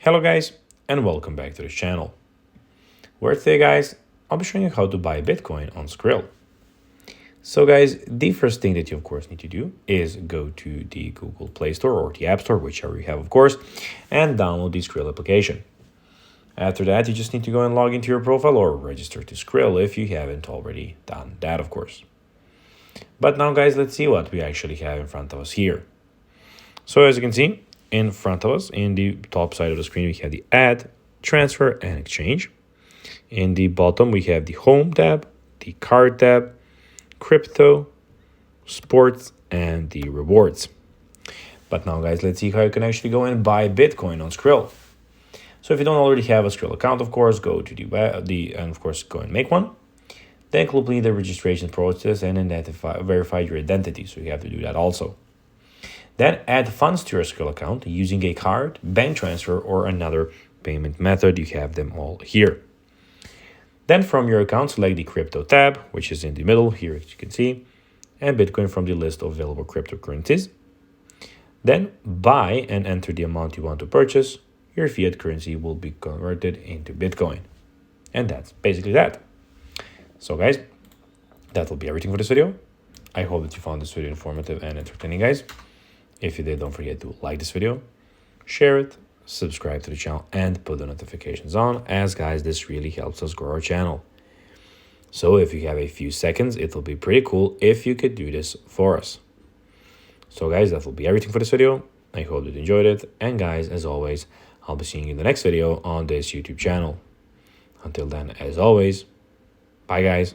Hello guys, and welcome back to this channel, where today guys, I'll be showing you how to buy Bitcoin on Skrill. So guys, the first thing that you of course need to do is go to the Google Play Store or the App Store, whichever you have of course, and download the Skrill application. After that, you just need to go and log into your profile or register to Skrill if you haven't already done that of course. But now guys, let's see what we actually have in front of us here. So as you can see, in front of us, in the top side of the screen, we have the Add, Transfer, and Exchange. In the bottom, we have the Home tab, the Card tab, Crypto, Sports, and the Rewards. But now, guys, let's see how you can actually go and buy Bitcoin on Skrill. So if you don't already have a Skrill account, of course, go to and of course, go and make one. Then complete the registration process and verify your identity. So you have to do that also. Then add funds to your Skrill account using a card, bank transfer, or another payment method. You have them all here. Then from your account, select the Crypto tab, which is in the middle here, as you can see, and Bitcoin from the list of available cryptocurrencies. Then buy and enter the amount you want to purchase. Your fiat currency will be converted into Bitcoin. And that's basically that. So guys, that will be everything for this video. I hope that you found this video informative and entertaining, guys. If you did, don't forget to like this video, share it, subscribe to the channel, and put the notifications on, as guys, this really helps us grow our channel. So if you have a few seconds, it will be pretty cool if you could do this for us. So guys, that will be everything for this video. I hope you enjoyed it. And guys, as always, I'll be seeing you in the next video on this YouTube channel. Until then, as always, bye guys.